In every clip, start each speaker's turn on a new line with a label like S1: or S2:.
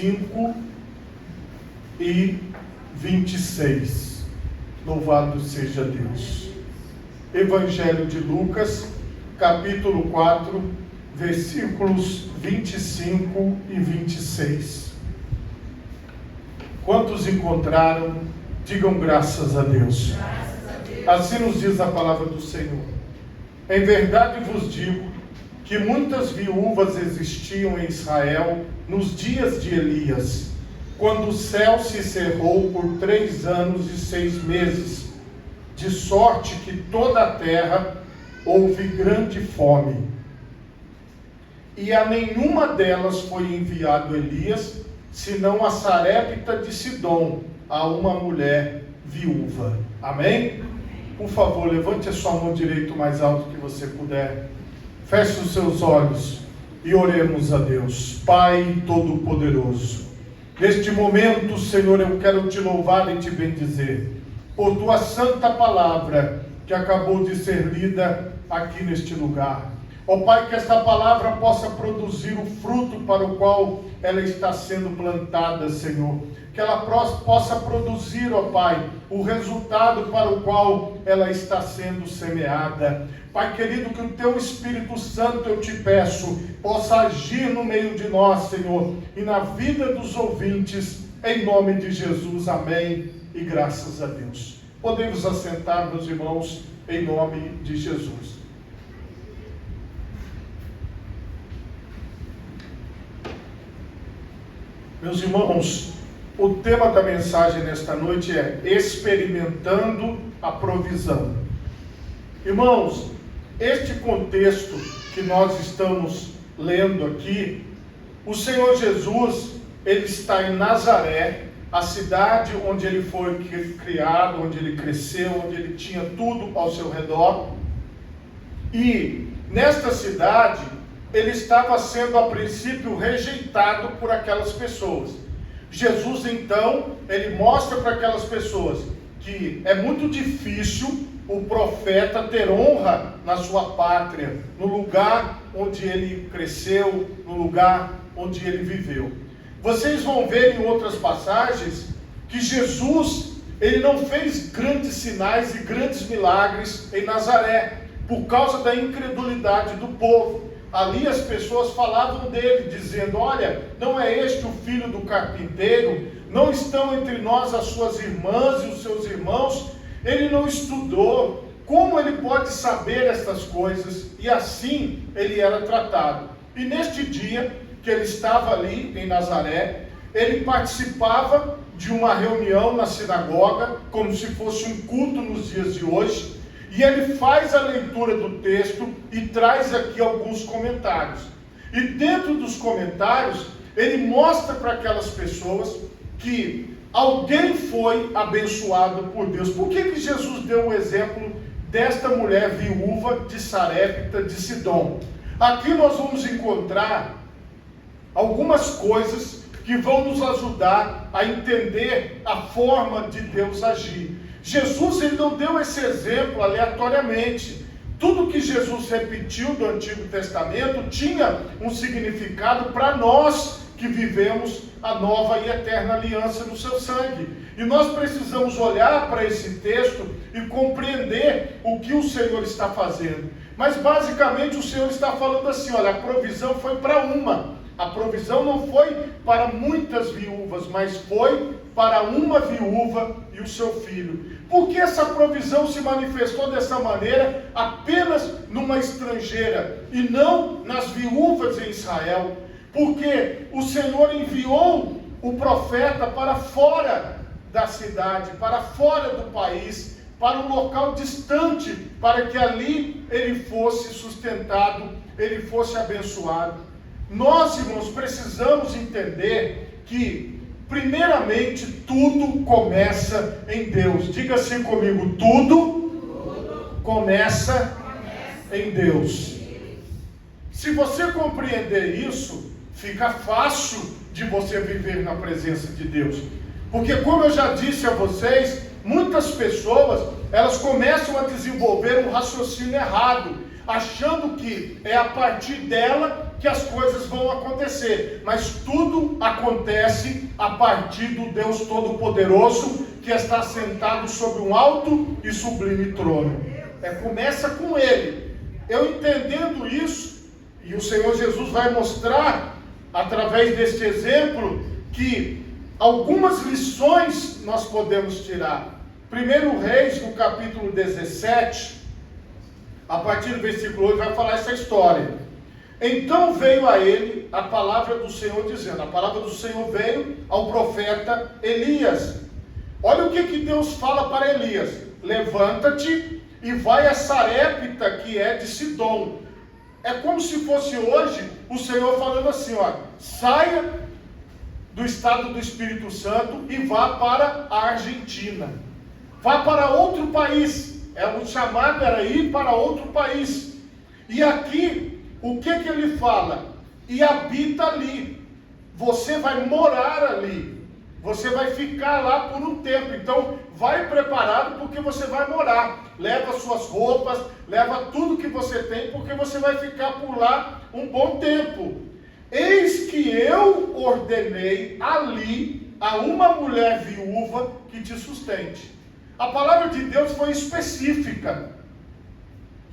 S1: 5 e 26. Louvado seja Deus. Evangelho de Lucas, capítulo 4, versículos 25 e 26. Quantos encontraram, digam graças a Deus. Assim nos diz a palavra do Senhor. Em verdade vos digo que muitas viúvas existiam em Israel nos dias de Elias, quando o céu se cerrou por 3 anos e 6 meses, de sorte que toda a terra houve grande fome. E a nenhuma delas foi enviado Elias, senão a Sarepta de Sidom, a uma mulher viúva. Amém? Por favor, levante a sua mão direita o mais alto que você puder. Feche os seus olhos e oremos a Deus. Pai Todo-Poderoso, neste momento, Senhor, eu quero te louvar e te bendizer por tua santa palavra que acabou de ser lida aqui neste lugar. Ó Pai, que esta palavra possa produzir o fruto para o qual ela está sendo plantada, Senhor. Que ela possa produzir, ó Pai, o resultado para o qual ela está sendo semeada. Pai querido, que o Teu Espírito Santo, eu te peço, possa agir no meio de nós, Senhor, e na vida dos ouvintes, em nome de Jesus, amém, e graças a Deus. Podemos assentar, meus irmãos, em nome de Jesus. Meus irmãos, o tema da mensagem nesta noite é experimentando a provisão. Irmãos, este contexto que nós estamos lendo aqui, o Senhor Jesus, ele está em Nazaré, a cidade onde ele foi criado, onde ele cresceu, onde ele tinha tudo ao seu redor. E nesta cidade, ele estava sendo a princípio rejeitado por aquelas pessoas. Jesus então, ele mostra para aquelas pessoas que é muito difícil o profeta ter honra na sua pátria, no lugar onde ele cresceu, no lugar onde ele viveu. Vocês vão ver em outras passagens que Jesus, ele não fez grandes sinais e grandes milagres em Nazaré, por causa da incredulidade do povo. Ali as pessoas falavam dele, dizendo: olha, não é este o filho do carpinteiro? Não estão entre nós as suas irmãs e os seus irmãos? Ele não estudou, como ele pode saber estas coisas? E assim ele era tratado. E neste dia que ele estava ali em Nazaré, ele participava de uma reunião na sinagoga, como se fosse um culto nos dias de hoje. E ele faz a leitura do texto e traz aqui alguns comentários. E dentro dos comentários, ele mostra para aquelas pessoas que alguém foi abençoado por Deus. Por que Jesus deu o exemplo desta mulher viúva de Sarepta de Sidom? Aqui nós vamos encontrar algumas coisas que vão nos ajudar a entender a forma de Deus agir. Jesus, ele não deu esse exemplo aleatoriamente. Tudo que Jesus repetiu do Antigo Testamento tinha um significado para nós que vivemos a nova e eterna aliança no seu sangue. E nós precisamos olhar para esse texto e compreender o que o Senhor está fazendo. Mas basicamente o Senhor está falando assim: olha, a provisão foi para uma. A provisão não foi para muitas viúvas, mas foi para uma viúva e o seu filho. Por que essa provisão se manifestou dessa maneira apenas numa estrangeira e não nas viúvas em Israel? Porque o Senhor enviou o profeta para fora da cidade, para fora do país, para um local distante, para que ali ele fosse sustentado, ele fosse abençoado. Nós, irmãos, precisamos entender que, primeiramente, tudo começa em Deus. Diga assim comigo: tudo começa em Deus. Se você compreender isso, fica fácil de você viver na presença de Deus. Porque, como eu já disse a vocês, muitas pessoas, elas começam a desenvolver um raciocínio errado. achando que é a partir dela que as coisas vão acontecer. Mas tudo acontece a partir do Deus Todo-Poderoso, que está sentado sobre um alto e sublime trono. Começa com Ele. Eu entendendo isso, e o Senhor Jesus vai mostrar, através deste exemplo, que algumas lições nós podemos tirar. 1 Reis, no capítulo 17, a partir do versículo 8, vai falar essa história. Então veio a ele a palavra do Senhor dizendo, a palavra do Senhor veio ao profeta Elias. Olha o que Deus fala para Elias: levanta-te e vai a Sarepta, que é de Sidom. É como se fosse hoje o Senhor falando assim, saia do estado do Espírito Santo e vá para a Argentina. Vá para outro país. O chamado era ir para outro país. E aqui, o que ele fala? E habita ali. Você vai morar ali. Você vai ficar lá por um tempo. Então, vai preparado porque você vai morar. Leva suas roupas, leva tudo que você tem, porque você vai ficar por lá um bom tempo. Eis que eu ordenei ali a uma mulher viúva que te sustente. A palavra de Deus foi específica.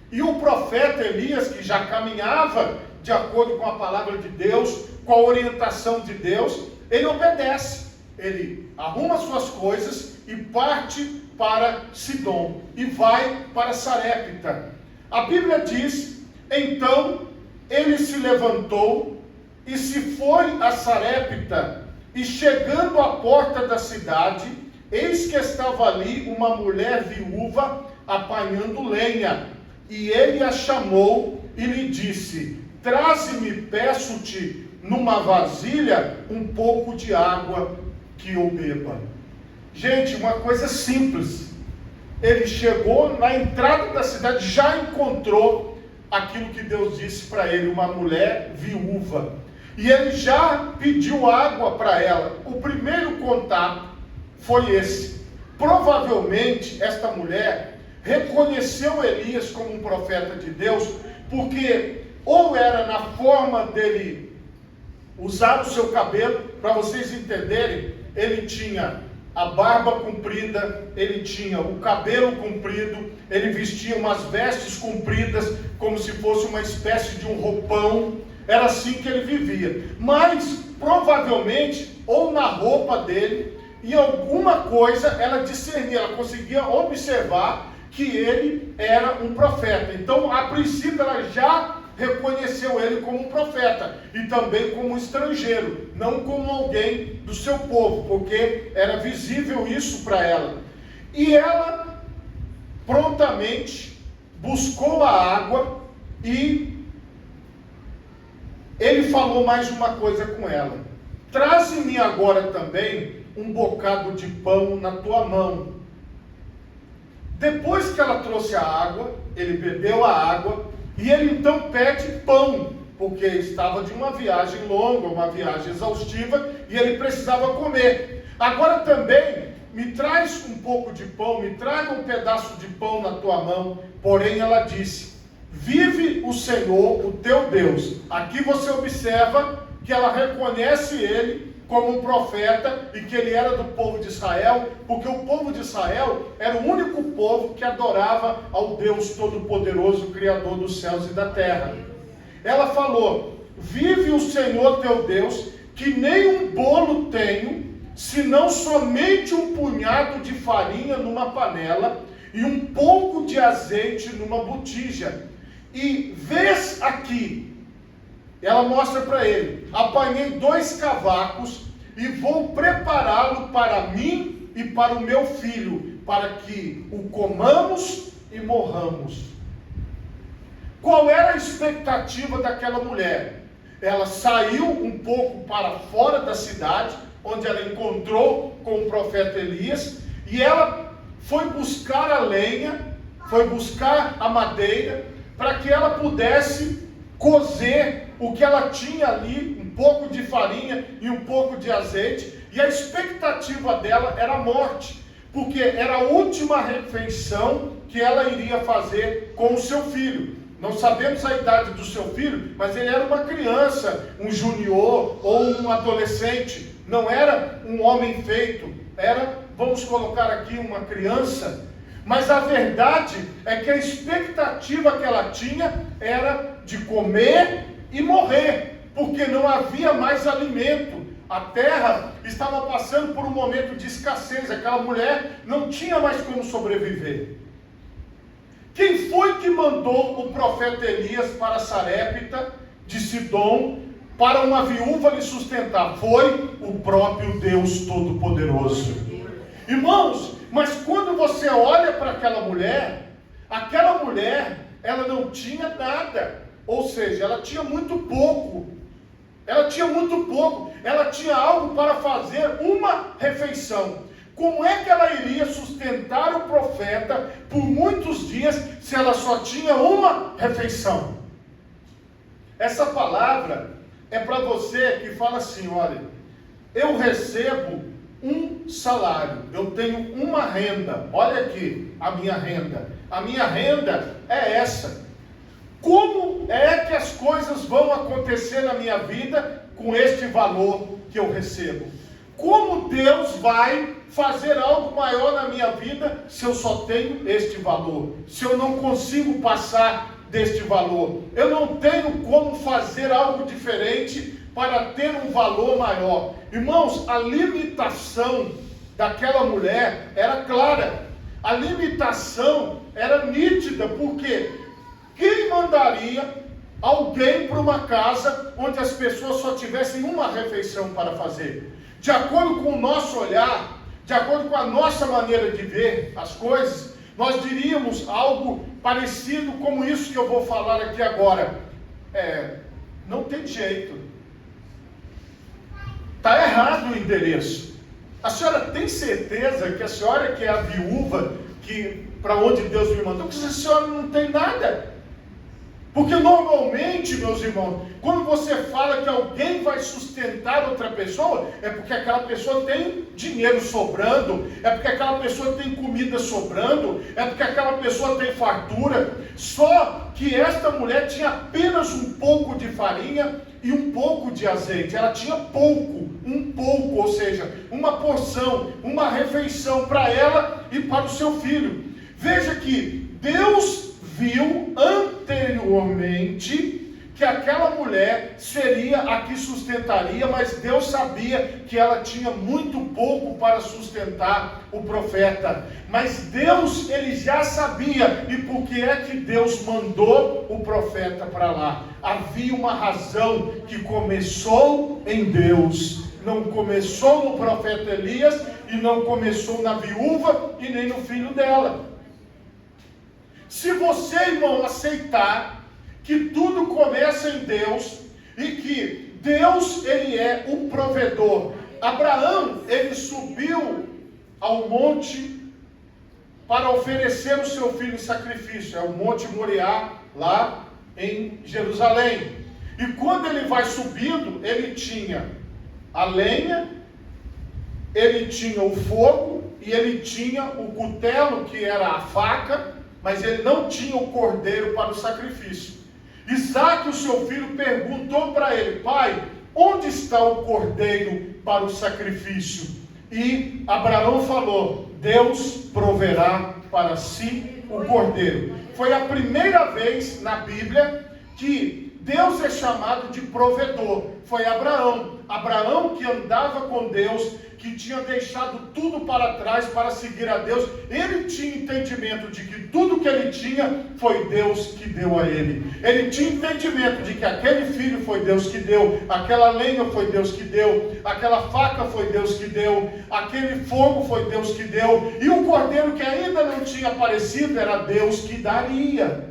S1: E o profeta Elias, que já caminhava de acordo com a palavra de Deus, com a orientação de Deus, ele obedece. Ele arruma suas coisas e parte para Sidom. E vai para Sarepta. A Bíblia diz, então ele se levantou e se foi a Sarepta. E chegando à porta da cidade, eis que estava ali uma mulher viúva apanhando lenha. E ele a chamou e lhe disse, traze-me, peço-te, numa vasilha, um pouco de água que eu beba. Gente, uma coisa simples. Ele chegou na entrada da cidade, já encontrou aquilo que Deus disse para ele, uma mulher viúva. E ele já pediu água para ela. O primeiro contato foi esse. Provavelmente esta mulher reconheceu Elias como um profeta de Deus, porque ou era na forma dele usar o seu cabelo, para vocês entenderem, ele tinha a barba comprida, ele tinha o cabelo comprido, ele vestia umas vestes compridas, como se fosse uma espécie de um roupão. Era assim que ele vivia. Mas, provavelmente, ou na roupa dele, em alguma coisa, ela discernia, ela conseguia observar que ele era um profeta. Então, a princípio, ela já reconheceu ele como um profeta e também como um estrangeiro, não como alguém do seu povo, porque era visível isso para ela. E ela prontamente buscou a água e ele falou mais uma coisa com ela: traze-me agora também um bocado de pão na tua mão. Depois que ela trouxe a água, ele bebeu a água e ele então pede pão, porque estava de uma viagem longa, uma viagem exaustiva, e ele precisava comer. Agora também, me traz um pouco de pão, me traga um pedaço de pão na tua mão. Porém ela disse, vive o Senhor, o teu Deus. Aqui você observa que ela reconhece ele como um profeta e que ele era do povo de Israel, porque o povo de Israel era o único povo que adorava ao Deus Todo-Poderoso, Criador dos céus e da terra. Ela falou, vive o Senhor teu Deus, que nem um bolo tenho, senão somente um punhado de farinha numa panela e um pouco de azeite numa botija. E vês aqui, ela mostra para ele, apanhei 2 cavacos e vou prepará-lo para mim e para o meu filho, para que o comamos e morramos. Qual era a expectativa daquela mulher? Ela saiu um pouco para fora da cidade, onde ela encontrou com o profeta Elias, e ela foi buscar a lenha, foi buscar a madeira, para que ela pudesse cozer o que ela tinha ali, um pouco de farinha e um pouco de azeite, e a expectativa dela era a morte, porque era a última refeição que ela iria fazer com o seu filho. Não sabemos a idade do seu filho, mas ele era uma criança, um junior ou um adolescente. Não era um homem feito, era, vamos colocar aqui, uma criança. Mas a verdade é que a expectativa que ela tinha era de comer e morrer, porque não havia mais alimento. A terra estava passando por um momento de escassez, aquela mulher não tinha mais como sobreviver. Quem foi que mandou o profeta Elias para Sarepta de Sidom, para uma viúva lhe sustentar? Foi o próprio Deus Todo-Poderoso. Irmãos, mas quando você olha para aquela mulher, ela não tinha nada. Ou seja, ela tinha muito pouco. Ela tinha algo para fazer uma refeição. Como é que ela iria sustentar o profeta por muitos dias se ela só tinha uma refeição? Essa palavra é para você que fala assim: olha, eu recebo um salário, eu tenho uma renda, olha aqui a minha renda é essa. Como é que as coisas vão acontecer na minha vida com este valor que eu recebo? Como Deus vai fazer algo maior na minha vida se eu só tenho este valor? Se eu não consigo passar deste valor? Eu não tenho como fazer algo diferente para ter um valor maior. Irmãos, a limitação daquela mulher era clara. A limitação era nítida, porque quem mandaria alguém para uma casa onde as pessoas só tivessem uma refeição para fazer? De acordo com o nosso olhar, de acordo com a nossa maneira de ver as coisas, nós diríamos algo parecido como isso que eu vou falar aqui agora. Não tem jeito. Está errado o endereço. A senhora tem certeza que a senhora que é a viúva, que para onde Deus me mandou, que a senhora não tem nada? Porque normalmente, meus irmãos, quando você fala que alguém vai sustentar outra pessoa, é porque aquela pessoa tem dinheiro sobrando, é porque aquela pessoa tem comida sobrando, é porque aquela pessoa tem fartura. Só que esta mulher tinha apenas um pouco de farinha e um pouco de azeite. Ela tinha um pouco, ou seja, uma porção, uma refeição para ela e para o seu filho. Veja que Deus viu anteriormente que aquela mulher seria a que sustentaria, mas Deus sabia que ela tinha muito pouco para sustentar o profeta. Mas Deus, ele já sabia. E por que é que Deus mandou o profeta para lá? Havia uma razão que começou em Deus. Não começou no profeta Elias, e não começou na viúva, e nem no filho dela. Se você, irmão, aceitar que tudo começa em Deus e que Deus, ele é o provedor. Abraão, ele subiu ao monte para oferecer o seu filho em sacrifício. É o Monte Moriá, lá em Jerusalém. E quando ele vai subindo, ele tinha a lenha, ele tinha o fogo e ele tinha o cutelo, que era a faca, mas ele não tinha o cordeiro para o sacrifício. Isaac, o seu filho, perguntou para ele: pai, onde está o cordeiro para o sacrifício? E Abraão falou: Deus proverá para si o cordeiro. Foi a primeira vez na Bíblia que Deus é chamado de provedor. Foi Abraão. Abraão, que andava com Deus, que tinha deixado tudo para trás para seguir a Deus. Ele tinha entendimento de que tudo que ele tinha foi Deus que deu a ele. Ele tinha entendimento de que aquele filho foi Deus que deu, aquela lenha foi Deus que deu, aquela faca foi Deus que deu, aquele fogo foi Deus que deu, e o cordeiro que ainda não tinha aparecido era Deus que daria.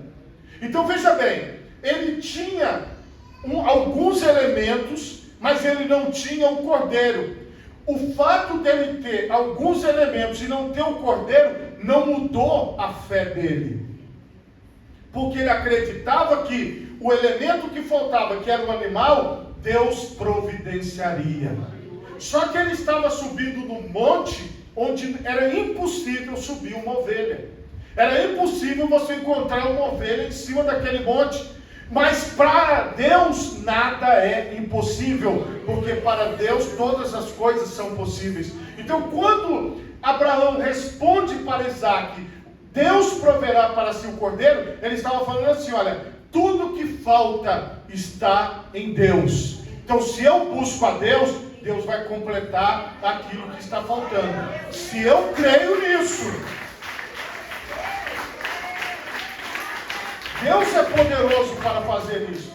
S1: Então veja bem, ele tinha alguns elementos, mas ele não tinha o cordeiro. O fato dele ter alguns elementos e não ter o cordeiro não mudou a fé dele, porque ele acreditava que o elemento que faltava, que era o animal, Deus providenciaria. Só que ele estava subindo no monte onde era impossível subir uma ovelha. Era impossível você encontrar uma ovelha em cima daquele monte. Mas para Deus nada é impossível, porque para Deus todas as coisas são possíveis. Então quando Abraão responde para Isaac, Deus proverá para si o cordeiro, ele estava falando assim, olha, tudo que falta está em Deus. Então se eu busco a Deus, Deus vai completar aquilo que está faltando. Se eu creio nisso, Deus é poderoso para fazer isso.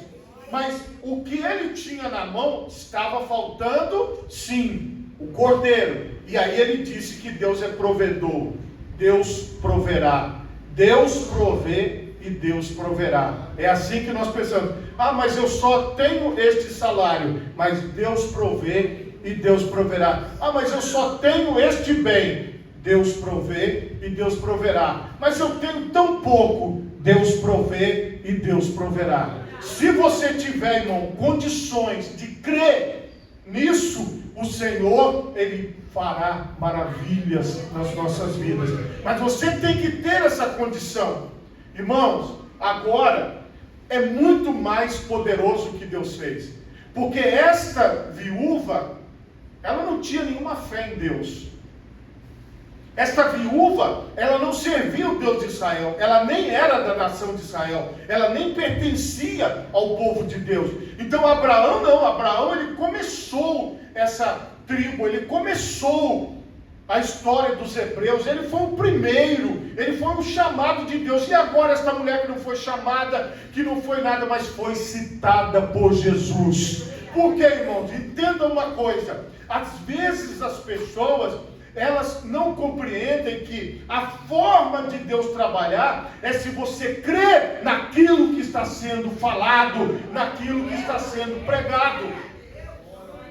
S1: Mas o que ele tinha na mão estava faltando, sim, o cordeiro. E aí ele disse que Deus é provedor. Deus proverá. Deus provê e Deus proverá. É assim que nós pensamos. Ah, mas eu só tenho este salário. Mas Deus provê e Deus proverá. Ah, mas eu só tenho este bem. Deus provê e Deus proverá. Mas eu tenho tão pouco. Deus provê e Deus proverá. Se você tiver, irmão, condições de crer nisso, o Senhor, Ele fará maravilhas nas nossas vidas. Mas você tem que ter essa condição. Irmãos, agora é muito mais poderoso o que Deus fez. Porque esta viúva, ela não tinha nenhuma fé em Deus. Esta viúva, ela não servia o Deus de Israel, ela nem era da nação de Israel, ela nem pertencia ao povo de Deus. Então Abraão não, Abraão ele começou essa tribo, ele começou a história dos hebreus, ele foi o primeiro, ele foi um chamado de Deus. E agora esta mulher que não foi chamada, que não foi nada, mas foi citada por Jesus. Por quê, irmãos? Entenda uma coisa, às vezes as pessoas, elas não compreendem que a forma de Deus trabalhar é se você crer naquilo que está sendo falado, naquilo que está sendo pregado.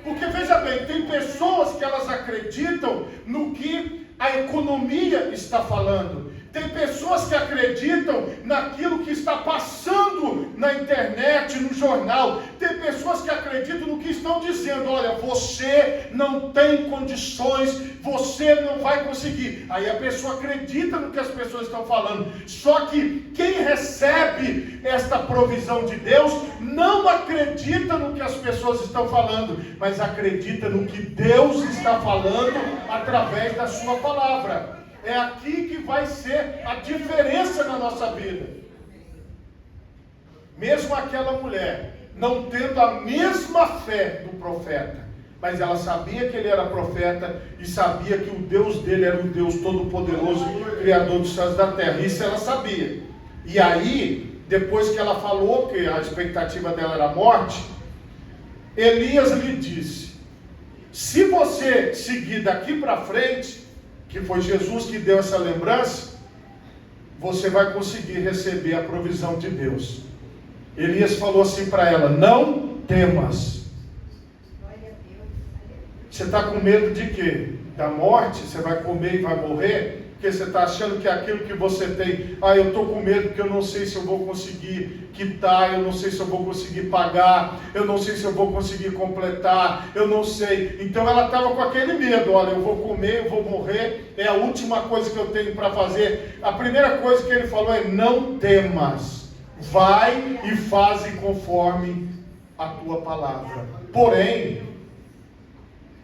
S1: Porque veja bem, tem pessoas que elas acreditam no que a economia está falando. Tem pessoas que acreditam naquilo que está passando na internet, no jornal. Tem pessoas que acreditam no que estão dizendo. Olha, você não tem condições, você não vai conseguir. Aí a pessoa acredita no que as pessoas estão falando. Só que quem recebe esta provisão de Deus não acredita no que as pessoas estão falando, mas acredita no que Deus está falando através da sua palavra. É aqui que vai ser a diferença na nossa vida. Mesmo aquela mulher, não tendo a mesma fé do profeta, mas ela sabia que ele era profeta e sabia que o Deus dele era o Deus Todo-Poderoso, Criador dos céus e da terra. Isso ela sabia. E aí, depois que ela falou que a expectativa dela era a morte, Elias lhe disse: se você seguir daqui para frente, que foi Jesus que deu essa lembrança, você vai conseguir receber a provisão de Deus. Elias falou assim para ela: não temas. Você está com medo de quê? Da morte? Você vai comer e vai morrer? Porque você está achando que é aquilo que você tem. Ah, eu estou com medo porque eu não sei se eu vou conseguir quitar, eu não sei se eu vou conseguir pagar, eu não sei se eu vou conseguir completar, eu não sei. Então ela estava com aquele medo. Olha, eu vou comer, eu vou morrer, é a última coisa que eu tenho para fazer. A primeira coisa que ele falou é: não temas, vai e faze conforme a tua palavra. Porém,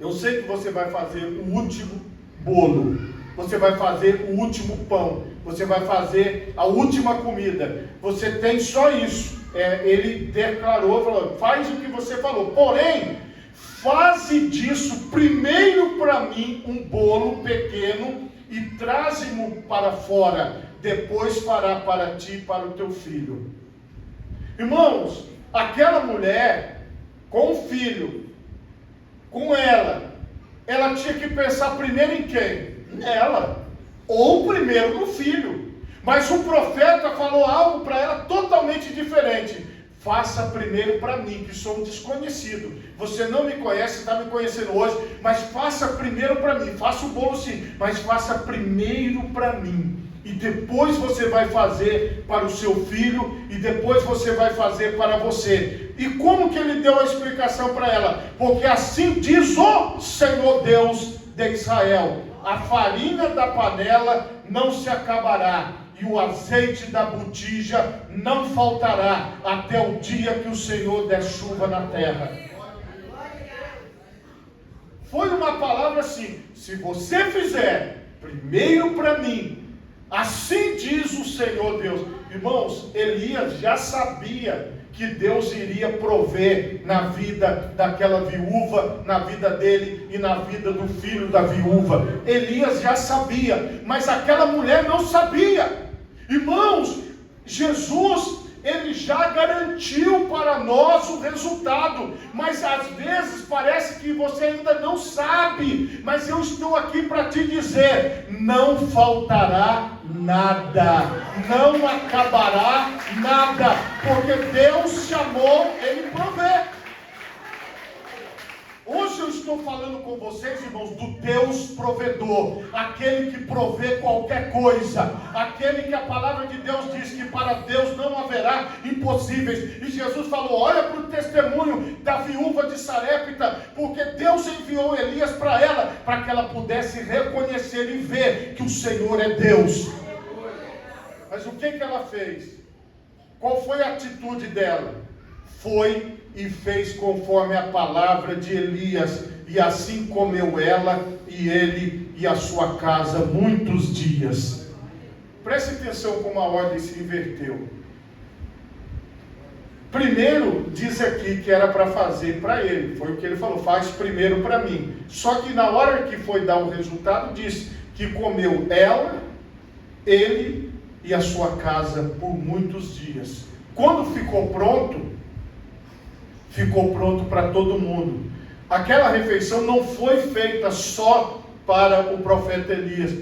S1: eu sei que você vai fazer o último bolo, você vai fazer o último pão, você vai fazer a última comida, você tem só isso. Ele declarou, falou: faz o que você falou, porém, faze disso primeiro para mim um bolo pequeno e traze-mo para fora, depois fará para ti e para o teu filho. Irmãos, aquela mulher com o filho, com ela tinha que pensar primeiro em quem? Nela, ou primeiro no filho. Mas o profeta falou algo para ela totalmente diferente: faça primeiro para mim, que sou um desconhecido. Você não me conhece, está me conhecendo hoje, mas faça primeiro para mim. Faça o bolo sim, mas faça primeiro para mim. E depois você vai fazer para o seu filho, e depois você vai fazer para você. E como que ele deu a explicação para ela? Porque assim diz o Senhor Deus de Israel: a farinha da panela não se acabará, e o azeite da botija não faltará até o dia que o Senhor der chuva na terra. Foi uma palavra assim: se você fizer primeiro para mim, assim diz o Senhor Deus. Irmãos, Elias já sabia que Deus iria prover na vida daquela viúva, na vida dele e na vida do filho da viúva. Elias já sabia, mas aquela mulher não sabia. Irmãos, Jesus, ele já garantiu para nós o resultado, mas às vezes parece que você ainda não sabe. Mas eu estou aqui para te dizer: não faltará nada, não acabará nada, porque Deus chamou, ele provê. Hoje eu estou falando com vocês, irmãos, do Deus provedor, aquele que provê qualquer coisa, aquele que a palavra de Deus diz que para Deus não haverá impossíveis. E Jesus falou: olha para o testemunho da viúva de Sarepta, porque Deus enviou Elias para ela, para que ela pudesse reconhecer e ver que o Senhor é Deus. Mas o que ela fez? Qual foi a atitude dela? Foi e fez conforme a palavra de Elias, e assim comeu ela e ele e a sua casa muitos dias. Preste atenção como a ordem se inverteu. Primeiro diz aqui que era para fazer para ele, foi o que ele falou: faz primeiro para mim. Só que na hora que foi dar o resultado, diz que comeu ela, ele e a sua casa por muitos dias. Quando ficou pronto para todo mundo. Aquela refeição não foi feita só para o profeta Elias.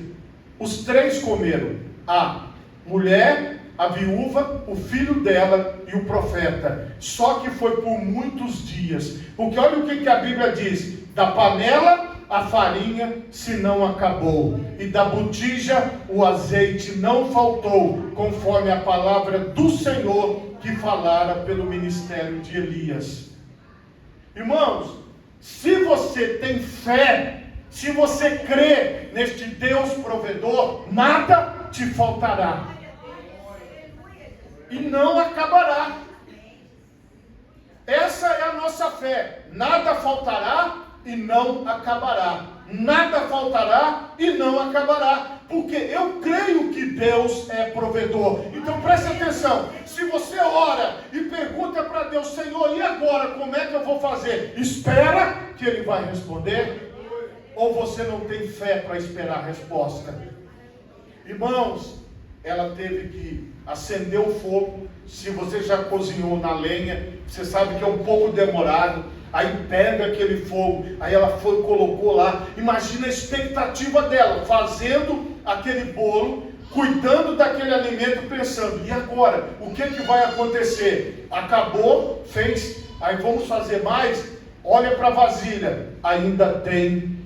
S1: Os três comeram: a mulher, a viúva, o filho dela e o profeta. Só que foi por muitos dias. Porque olha o que a Bíblia diz: da panela a farinha se não acabou, e da botija o azeite não faltou, conforme a palavra do Senhor que falara pelo ministério de Elias. Irmãos, se você tem fé, se você crê neste Deus provedor, nada te faltará e não acabará. Essa é a nossa fé: nada faltará e não acabará. Nada faltará e não acabará, porque eu creio que Deus é provedor. Então preste atenção: se você ora e pergunta para Deus: Senhor, e agora como é que eu vou fazer? Espera que Ele vai responder? Ou você não tem fé para esperar a resposta? Irmãos, ela teve que acender o fogo. Se você já cozinhou na lenha, você sabe que é um pouco demorado. Aí pega aquele fogo, aí ela foi e colocou lá. Imagina a expectativa dela, fazendo aquele bolo, cuidando daquele alimento, pensando: e agora? O que vai acontecer? Acabou, fez, aí vamos fazer mais? Olha para a vasilha, ainda tem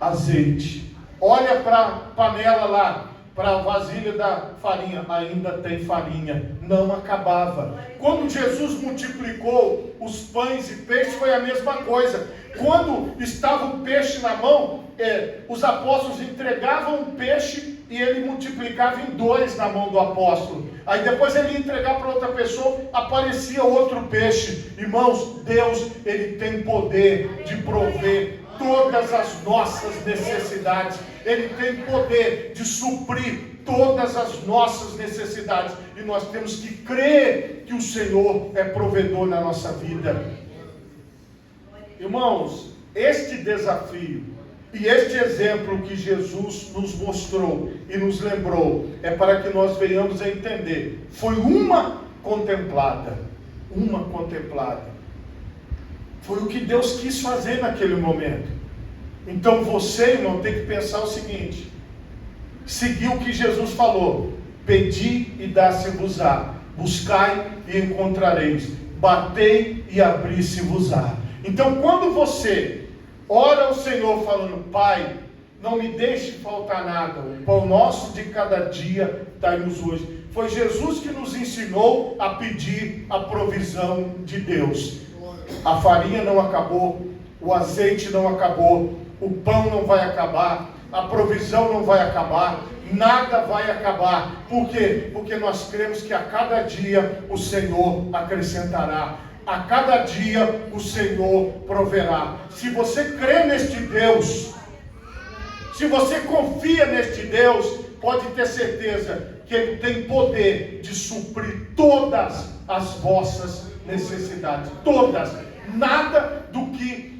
S1: azeite. Olha para a panela lá, para a vasilha da farinha, ainda tem farinha. Não acabava. Quando Jesus multiplicou os pães e peixes, foi a mesma coisa. Quando estava o peixe na mão, os apóstolos entregavam o peixe e ele multiplicava em 2 na mão do apóstolo. Aí depois ele ia entregar para outra pessoa, aparecia outro peixe. Irmãos, Deus, ele tem poder de prover todas as nossas necessidades. Ele tem poder de suprir todas as nossas necessidades. E nós temos que crer que o Senhor é provedor na nossa vida. Irmãos, este desafio e este exemplo que Jesus nos mostrou e nos lembrou é para que nós venhamos a entender. Foi uma contemplada. Uma contemplada. Foi o que Deus quis fazer naquele momento. Então você, irmão, tem que pensar o seguinte: seguir o que Jesus falou: pedi e dá-se-vos-á, buscai e encontrareis, batei e abri-se-vos-á. Então quando você ora ao Senhor falando: Pai, não me deixe faltar nada, o pão nosso de cada dia dai-nos hoje. Foi Jesus que nos ensinou a pedir a provisão de Deus. A farinha não acabou, o azeite não acabou, o pão não vai acabar, a provisão não vai acabar, nada vai acabar. Por quê? Porque nós cremos que a cada dia o Senhor acrescentará. A cada dia o Senhor proverá. Se você crê neste Deus, se você confia neste Deus, pode ter certeza que Ele tem poder de suprir todas as vossas necessidades. Todas. Nada do que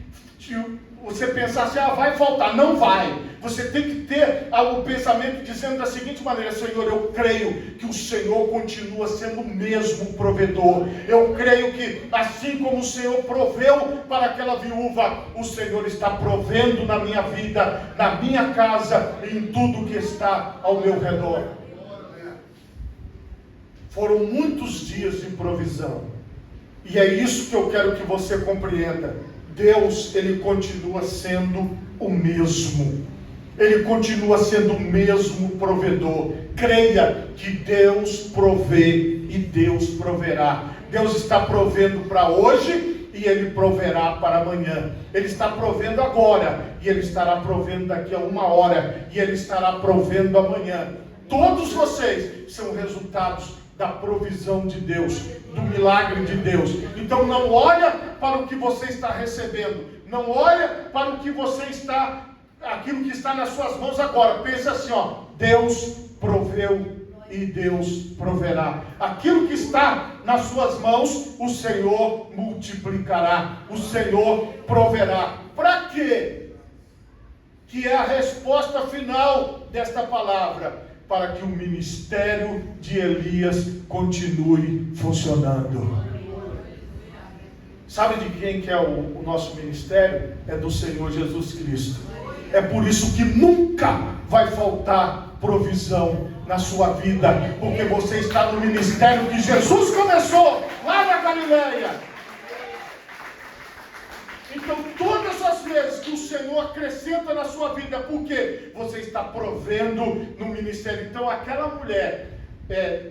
S1: você pensar assim, vai faltar. Não vai. Você tem que ter o pensamento dizendo da seguinte maneira: Senhor, eu creio que o Senhor continua sendo o mesmo provedor. Eu creio que assim como o Senhor proveu para aquela viúva, o Senhor está provendo na minha vida, na minha casa e em tudo que está ao meu redor. Foram muitos dias de provisão. E é isso que eu quero que você compreenda. Deus, Ele continua sendo o mesmo. Ele continua sendo o mesmo provedor. Creia que Deus provê e Deus proverá. Deus está provendo para hoje e Ele proverá para amanhã. Ele está provendo agora e Ele estará provendo daqui a 1 hora e Ele estará provendo amanhã. Todos vocês são resultados da provisão de Deus, do milagre de Deus. Então não olha para o que você está recebendo, não olha para o que você está, aquilo que está nas suas mãos agora. Pensa assim, Deus proveu e Deus proverá. Aquilo que está nas suas mãos, o Senhor multiplicará, o Senhor proverá. Para quê? Que é a resposta final desta palavra. Para que o ministério de Elias continue funcionando. Sabe de quem que é o nosso ministério? É do Senhor Jesus Cristo. É por isso que nunca vai faltar provisão na sua vida, porque você está no ministério que Jesus começou lá na Galileia. Então, todas as vezes que o Senhor acrescenta na sua vida, porque você está provendo no ministério. Então, aquela mulher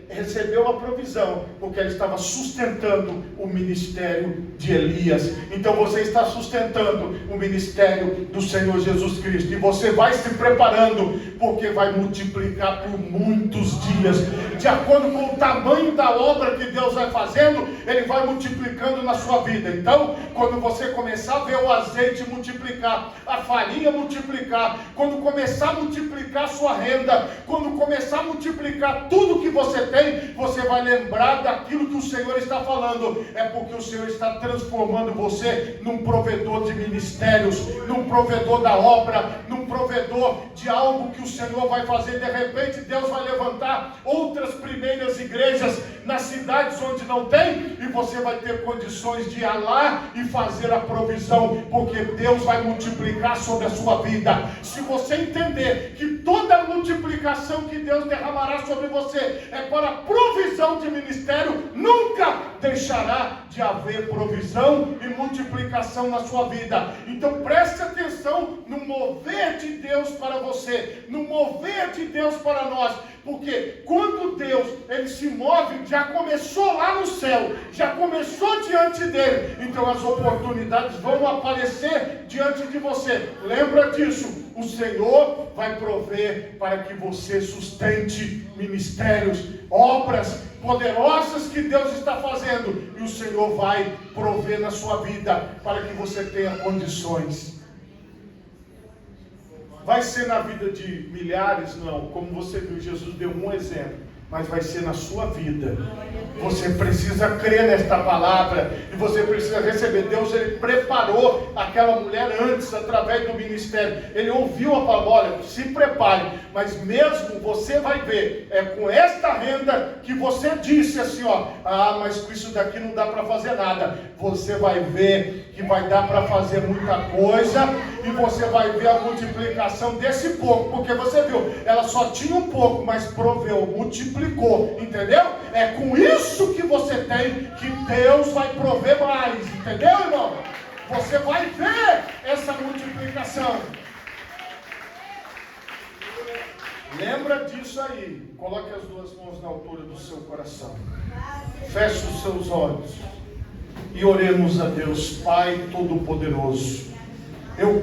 S1: recebeu a provisão, porque ela estava sustentando o ministério de Elias. Então, você está sustentando o ministério do Senhor Jesus Cristo. E você vai se preparando, porque vai multiplicar por muitos dias. De acordo com o tamanho da obra que Deus vai fazendo, Ele vai multiplicando na sua vida. Então, quando você começar a ver o azeite multiplicar, a farinha multiplicar, quando começar a multiplicar a sua renda, quando começar a multiplicar tudo que você tem, você vai lembrar daquilo que o Senhor está falando. É porque o Senhor está transformando você num provedor de ministérios, num provedor da obra, num provedor de algo que o Senhor vai fazer. De repente Deus vai levantar outras primeiras igrejas nas cidades onde não tem, e você vai ter condições de ir lá e fazer a provisão, porque Deus vai multiplicar sobre a sua vida. Se você entender que toda a multiplicação que Deus derramará sobre você é para provisão de ministério, nunca deixará de haver provisão e multiplicação na sua vida. Então preste atenção no mover de Deus para você, no mover de Deus para nós, porque quando Deus Ele se move, já começou lá no céu, já começou diante dele. Então as oportunidades vão aparecer diante de você. Lembra disso. O Senhor vai prover para que você sustente ministérios, obras poderosas que Deus está fazendo, e o Senhor vai prover na sua vida para que você tenha condições. Vai ser na vida de milhares? Não. Como você viu, Jesus deu um exemplo. Mas vai ser na sua vida. Você precisa crer nesta palavra e você precisa receber. Deus, Ele preparou aquela mulher antes, através do ministério. Ele ouviu a palavra: olha, se prepare. Mas mesmo você vai ver, é com esta renda que você disse assim, mas com isso daqui não dá para fazer nada. Você vai ver que vai dar para fazer muita coisa, e você vai ver a multiplicação desse pouco, porque você viu, ela só tinha um pouco, mas proveu, multiplicou, entendeu? É com isso que você tem que Deus vai prover mais, entendeu, irmão? Você vai ver essa multiplicação. Lembra disso aí. Coloque as duas mãos na altura do seu coração. Feche os seus olhos e oremos a Deus. Pai Todo-Poderoso, eu